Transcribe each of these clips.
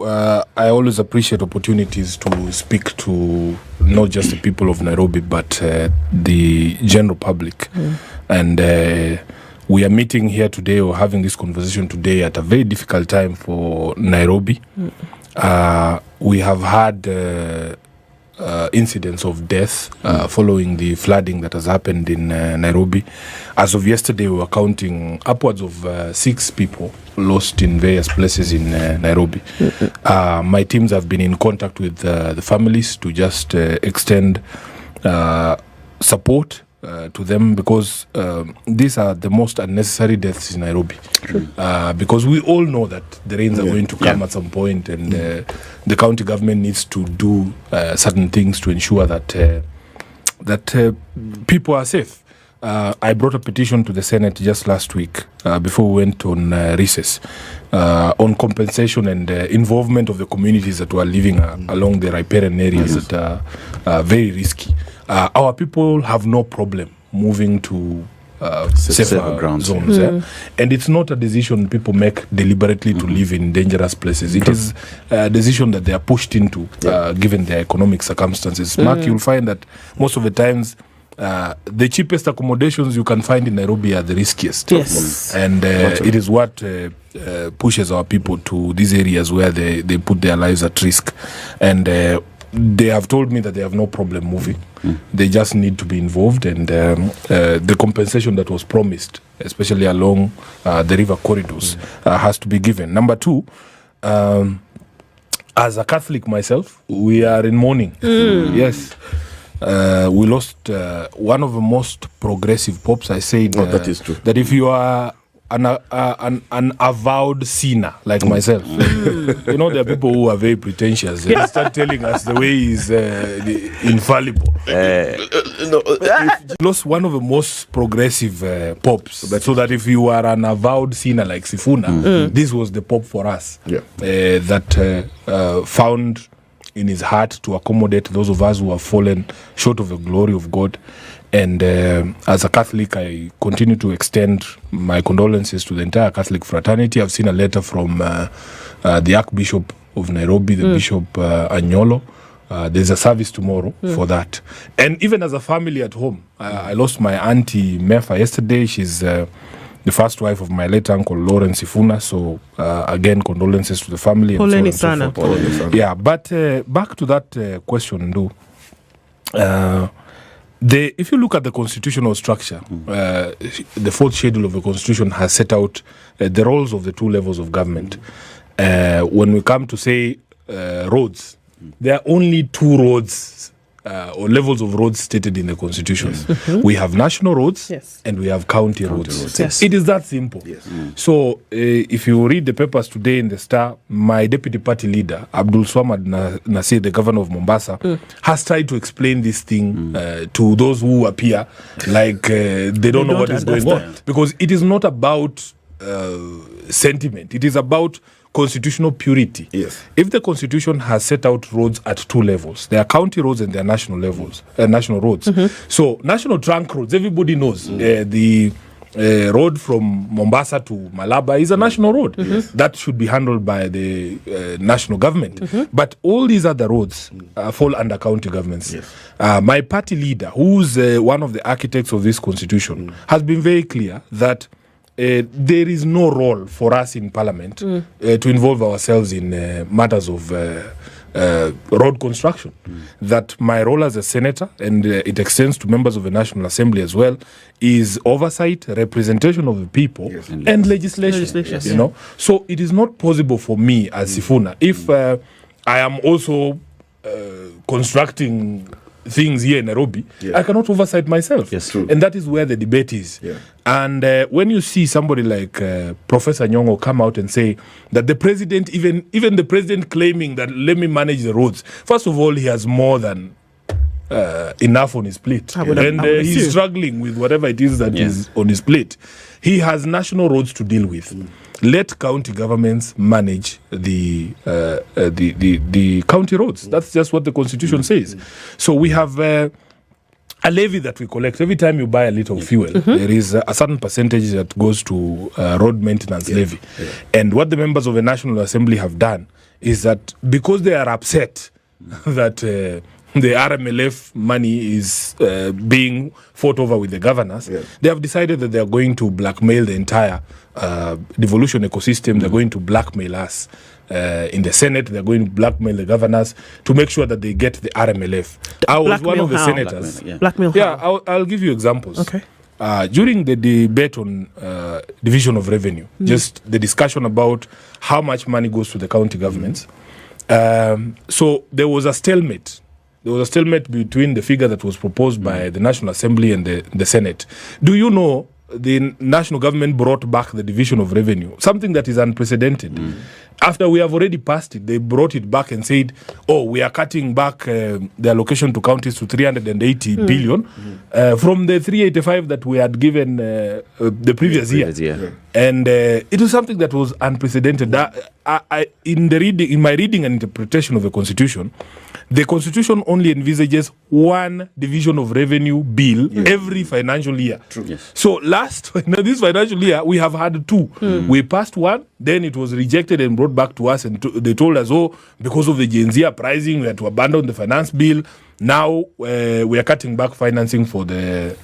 I always appreciate opportunities to speak to not just the people of Nairobi, but the general public. And we are meeting here today, or having this conversation today, at a very difficult time for Nairobi. We have had incidents of death following the flooding that has happened in Nairobi. As of yesterday, we were counting upwards of 6 people lost in various places in Nairobi. My teams have been in contact with the families to just extend support to them, because these are the most unnecessary deaths in Nairobi. Because we all know that the rains are going to come at some point, and the county government needs to do certain things to ensure that people are safe. I brought a petition to the Senate just last week before we went on recess on compensation and involvement of the communities that were living along the riparian areas that are very risky. Our people have no problem moving to safer zones. And it's not a decision people make deliberately to live in dangerous places. It is a decision that they are pushed into given their economic circumstances. Mark, you'll find that most of the times the cheapest accommodations you can find in Nairobi are the riskiest. And it is what pushes our people to these areas where they put their lives at risk. And they have told me that they have no problem moving. They just need to be involved, and the compensation that was promised, especially along the river corridors, has to be given. Number 2, as a Catholic myself, we are in mourning. Yes. We lost one of the most progressive popes. I said that is true. That if you are an avowed sinner like myself, you know, there are people who are very pretentious. They start telling us the way is infallible. Lost one of the most progressive popes, so that if you are an avowed sinner like Sifuna, this was the pope for us, that found in his heart to accommodate those of us who have fallen short of the glory of God. And as a Catholic, I continue to extend my condolences to the entire Catholic fraternity. I've seen a letter from the Archbishop of Nairobi, the Bishop Anyolo. There's a service tomorrow for that. And even as a family at home, I lost my auntie Mefa yesterday. She's the first wife of my late uncle Lawrence Sifuna. So again, condolences to the family. And so on and so forth. Yeah, but back to that question, if you look at the constitutional structure, the 4th schedule of the constitution has set out the roles of the 2 levels of government. When we come to say roads, there are only 2 roads or levels of roads stated in the constitution. We have national roads and we have county roads. It is that simple. So if you read the papers today in the Star, my deputy party leader, Abdul Swamad Nasir, the governor of Mombasa, has tried to explain this thing to those who appear like they don't know what is going on. Because it is not about sentiment. It is about constitutional purity. If the constitution has set out roads at 2 levels, there are county roads and there are national levels, national roads. So national trunk roads, everybody knows. The road from Mombasa to Malaba is a national road. That should be handled by the national government. But all these other roads fall under county governments. My party leader, who's one of the architects of this constitution, has been very clear that there is no role for us in Parliament to involve ourselves in matters of road construction. That my role as a senator, and it extends to members of the National Assembly as well, is oversight, representation of the people, and legislation. You know, so it is not possible for me as Sifuna, if I am also constructing things here in Nairobi, I cannot oversight myself. And that is where the debate is. And when you see somebody like Professor Nyong'o come out and say that the president, even the president claiming that let me manage the roads, first of all, he has more than enough on his plate. And he's struggling with whatever it is that is on his plate. He has national roads to deal with. Let county governments manage the county roads. That's just what the constitution says. So we have a levy that we collect. Every time you buy a liter of fuel, there is a certain percentage that goes to road maintenance levy. And what the members of the National Assembly have done is that because they are upset that the RMLF money is being fought over with the governors, they have decided that they are going to blackmail the entire devolution ecosystem. They're going to blackmail us. In the Senate, they're going to blackmail the governors to make sure that they get the RMLF. I was one of the senators. Blackmail how? I'll give you examples. Okay. During the debate on division of revenue, just the discussion about how much money goes to the county governments, so there was a stalemate. There was a stalemate between the figure that was proposed by the National Assembly and the Senate. Do you know the national government brought back the division of revenue, something that is unprecedented. After we have already passed it, they brought it back and said, oh, we are cutting back the allocation to counties to 380 billion from the 385 that we had given the previous year. And it was something that was unprecedented. In my reading and interpretation of the Constitution, the Constitution only envisages one division of revenue bill every financial year. So this financial year, we have had two. We passed one, then it was rejected and brought back to us, and they told us, oh, because of the Gen Z pricing, we had to abandon the finance bill. Now we are cutting back financing for the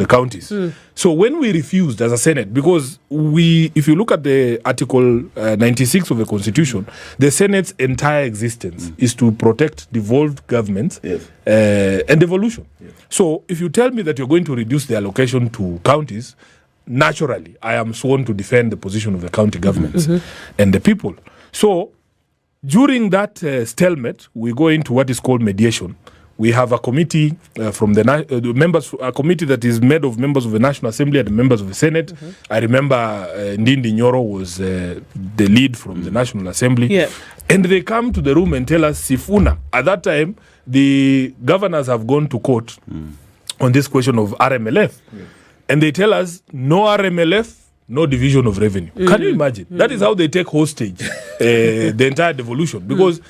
counties. So when we refused as a Senate, because if you look at the Article 96 of the Constitution, the Senate's entire existence is to protect devolved governments and devolution. So if you tell me that you're going to reduce the allocation to counties, naturally, I am sworn to defend the position of the county governments and the people. So during that stalemate, we go into what is called mediation. We have a committee from the members, a committee that is made of members of the National Assembly and members of the Senate. I remember Ndindi Nyoro was the lead from the National Assembly. And they come to the room and tell us, Sifuna, at that time, the governors have gone to court on this question of RMLF. And they tell us, no RMLF, no division of revenue. Can you imagine? That is how they take hostage the entire devolution. Because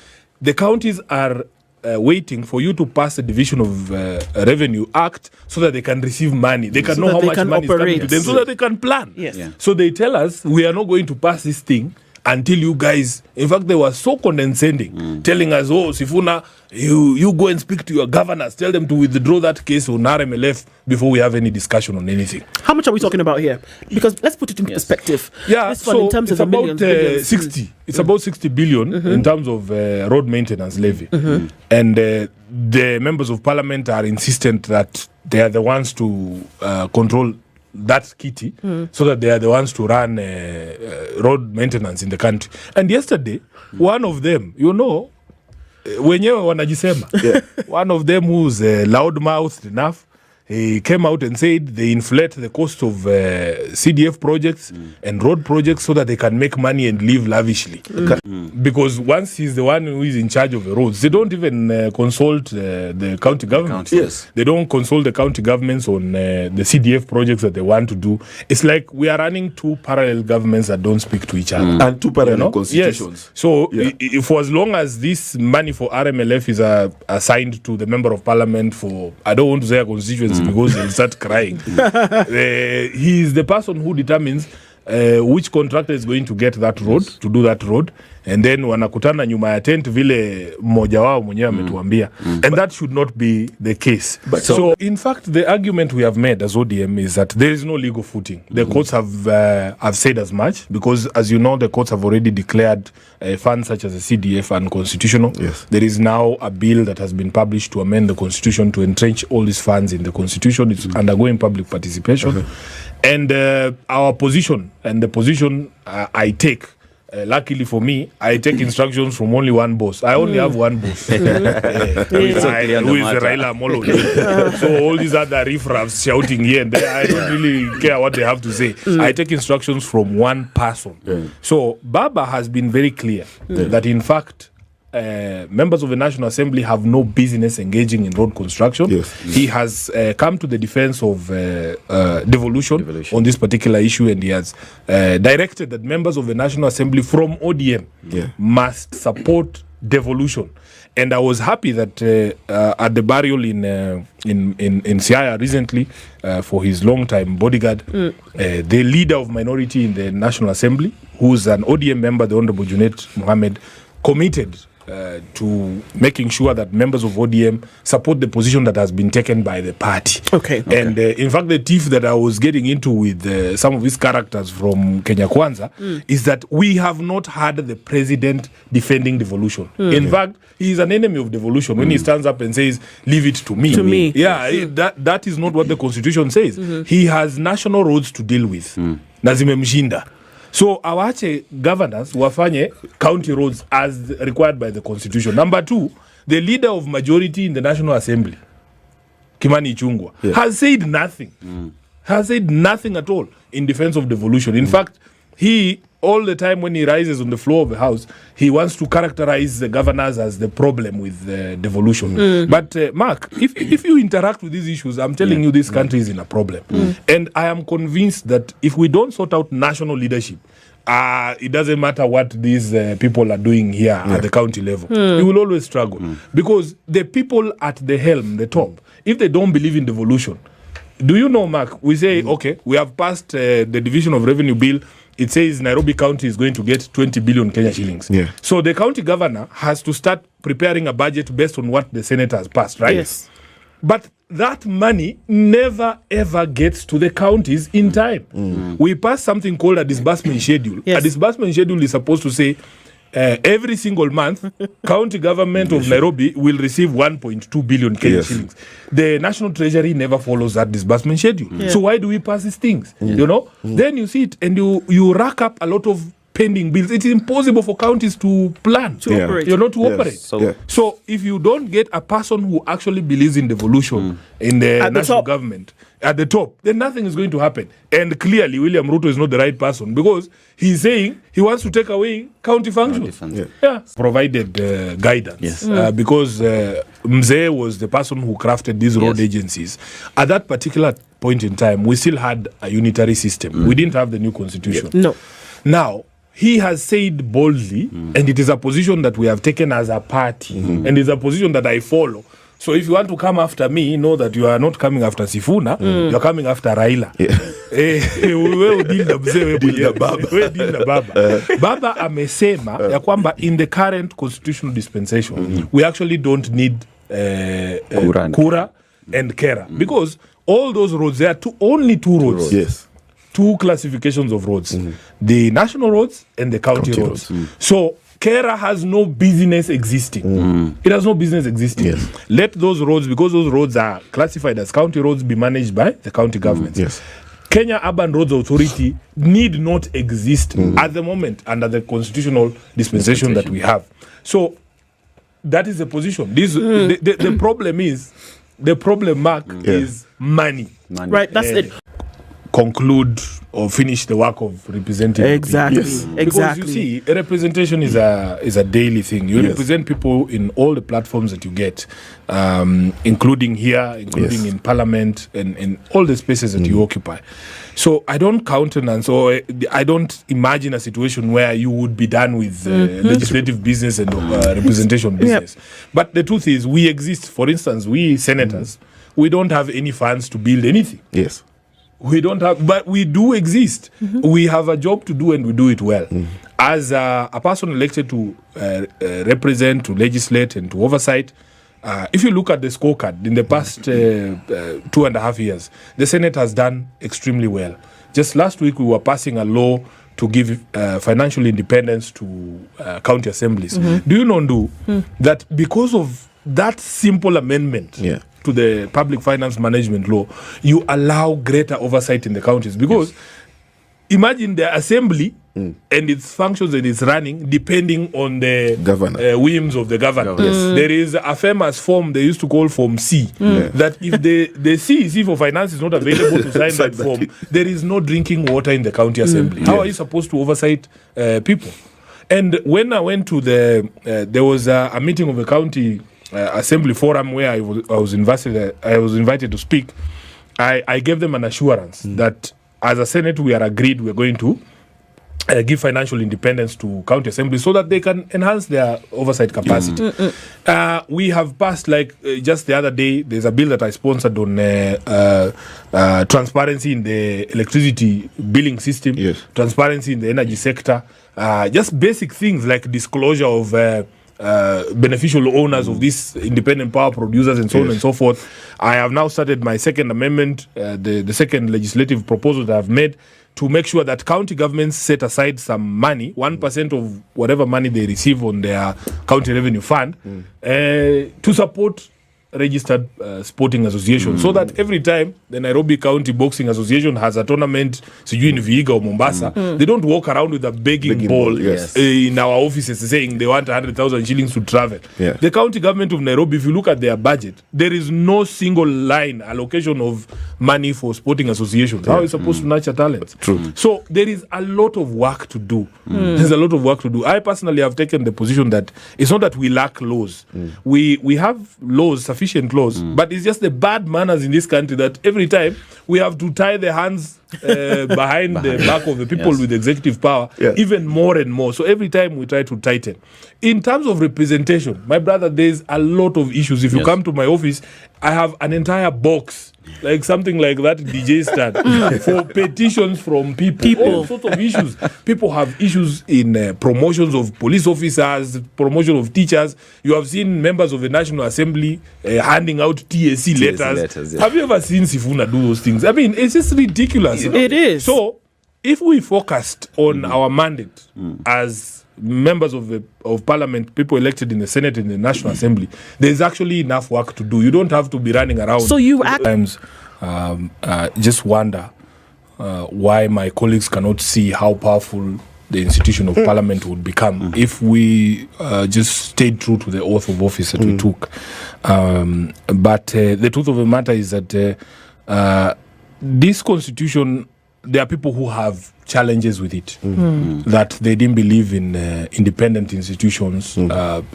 the counties are waiting for you to pass the Division of Revenue Act so that they can receive money. They can know how much money is coming to them so that they can plan. So they tell us, we are not going to pass this thing until you guys, in fact, they were so condescending, telling us, oh, Sifuna, you go and speak to your governors, tell them to withdraw that case on RMLF before we have any discussion on anything. How much are we talking about here? Because let's put it in perspective. This so in terms it's of about 60. It's about 60 billion in terms of road maintenance levy. And the members of parliament are insistent that they are the ones to control that kitty, so that they are the ones to run road maintenance in the country. And yesterday, one of them, wenyewe wanajisema, one of them who's loud-mouthed enough, he came out and said they inflate the cost of CDF projects and road projects so that they can make money and live lavishly. Because once he's the one who is in charge of the roads, they don't even consult the county governments. They don't consult the county governments on the CDF projects that they want to do. It's like we are running two parallel governments that don't speak to each other. And two parallel constitutions. So if for as long as this money for RMLF is assigned to the member of parliament for, I don't want to say a constituency, because they'll start crying. He is the person who determines which contractor is going to get that road, to do that road, and then wanakutana nyuma ya tent vile mmoja wao mwenyewe ametuambia. And that should not be the case. So in fact, the argument we have made as ODM is that there is no legal footing. The courts have said as much, because as you know, the courts have already declared funds such as the CDF unconstitutional. There is now a bill that has been published to amend the constitution to entrench all these funds in the constitution. It's undergoing public participation. And our position, and the position I take, luckily for me, I take instructions from only one boss. I only have one boss, who is Raila Amolo. So all these other riffraffs shouting here and there, I don't really care what they have to say. I take instructions from one person. So Baba has been very clear that in fact, members of the National Assembly have no business engaging in road construction. He has come to the defense of devolution on this particular issue, and he has directed that members of the National Assembly from ODM must support devolution. And I was happy that at the burial in Siaya recently for his long-time bodyguard, the leader of minority in the National Assembly, who's an ODM member, the Honorable Junet Mohammed, committed to making sure that members of ODM support the position that has been taken by the party. Okay. And in fact, the tiff that I was getting into with some of these characters from Kenya Kwanza is that we have not had the president defending devolution. In fact, he is an enemy of devolution when he stands up and says, leave it to me. To me. Yeah, that is not what the constitution says. He has national roads to deal with. Na zimemshinda. So awache governors wafanye county roads as required by the constitution. Number two, the leader of majority in the National Assembly, Kimani Ichung'wah, has said nothing. Has said nothing at all in defense of devolution. In fact, he, all the time when he rises on the floor of the House, he wants to characterize the governors as the problem with devolution. But Mark, if you interact with these issues, I'm telling you this country is in a problem. And I am convinced that if we don't sort out national leadership, it doesn't matter what these people are doing here at the county level. You will always struggle. Because the people at the helm, the top, if they don't believe in devolution, do you know, Mark, we say, okay, we have passed the Division of Revenue Bill. It says Nairobi County is going to get 20 billion Kenya shillings. So the county governor has to start preparing a budget based on what the Senate has passed, right? Yes. But that money never ever gets to the counties in time. We pass something called a disbursement schedule. Yes. A disbursement schedule is supposed to say every single month, county government of Nairobi will receive 1.2 billion Kenya shillings. The National Treasury never follows that disbursement schedule. So why do we pass these things? You know? Then you see it and you rack up a lot of pending bills. It's impossible for counties to plan. To operate. You know, to operate. So if you don't get a person who actually believes in devolution in the national government at the top, then nothing is going to happen. And clearly, William Ruto is not the right person because he's saying he wants to take away county functions. Provided guidance because Mzee was the person who crafted these road agencies. At that particular point in time, we still had a unitary system. We didn't have the new constitution. No. Now, he has said boldly, and it is a position that we have taken as a party, and it's a position that I follow. So if you want to come after me, know that you are not coming after Sifuna, you are coming after Raila. Baba amesema ya kwamba in the current constitutional dispensation, we actually don't need Kura and Kera. Because all those roads, there are only two roads. Yes. Two classifications of roads, the national roads and the county roads. So Kera has no business existing. It has no business existing. Let those roads, because those roads are classified as county roads, be managed by the county governments. Kenya Urban Roads Authority need not exist at the moment under the constitutional dispensation that we have. So that is the position. The problem is, Mark, is money. Right, that's it. Conclude or finish the work of representing exactly people. Because you see, representation is a daily thing. You represent people in all the platforms that you get, including here, including in parliament, and in all the spaces that you occupy. So I don't countenance, or I don't imagine a situation where you would be done with legislative business and representation business. But the truth is, we exist. For instance, we senators, we don't have any funds to build anything. We don't have, but we do exist. We have a job to do and we do it well. As a person elected to represent, to legislate and to oversight, if you look at the scorecard in the past 2.5 years, the Senate has done extremely well. Just last week, we were passing a law to give financial independence to county assemblies. Do you know that because of that simple amendment to the public finance management law, you allow greater oversight in the counties? Because imagine the assembly and its functions and its running depending on the whims of the governor. There is a famous form they used to call Form C, that if the CEC for finance is not available to sign that form, there is no drinking water in the county assembly. How are you supposed to oversight people? And when I went to there was a meeting of the county assembly forum where I was invited to speak. I gave them an assurance that as a Senate we are agreed we're going to give financial independence to county assemblies so that they can enhance their oversight capacity. We have passed, just the other day, there's a bill that I sponsored on transparency in the electricity billing system, transparency in the energy sector, just basic things like disclosure of beneficial owners of these independent power producers and so on and so forth. I have now started my second amendment, the second legislative proposal that I've made, to make sure that county governments set aside some money, 1% of whatever money they receive on their county revenue fund, to support registered sporting associations, so that every time the Nairobi County Boxing Association has a tournament, in Vihiga or Mombasa, they don't walk around with a begging ball in our offices saying they want 100,000 shillings to travel. The county government of Nairobi, if you look at their budget, there is no single line allocation of money for sporting associations. How are you supposed to nurture talents? So there is a lot of work to do. There's a lot of work to do. I personally have taken the position that it's not that we lack laws. We have laws, sufficient laws, but it's just the bad manners in this country that every time we have to tie the hands behind the back of the people with executive power even more and more. So every time we try to tighten. In terms of representation, my brother, there's a lot of issues. If you come to my office, I have an entire box, like something like that DJ stand, for petitions from people. All sorts of issues. People have issues in promotions of police officers, promotion of teachers. You have seen members of the National Assembly handing out TSC letters. Have you ever seen Sifuna do those things? I mean, it's just ridiculous. It is. So, if we focused on our mandate as members of parliament, people elected in the Senate and the National Assembly, there's actually enough work to do. You don't have to be running around. So you sometimes just wonder why my colleagues cannot see how powerful the institution of parliament would become if we just stayed true to the oath of office that we took. But the truth of the matter is that this constitution, there are people who have challenges with it, that they didn't believe in independent institutions,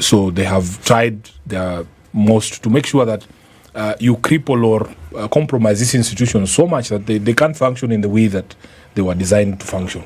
so they have tried their most to make sure that you cripple or compromise these institutions so much that they can't function in the way that they were designed to function.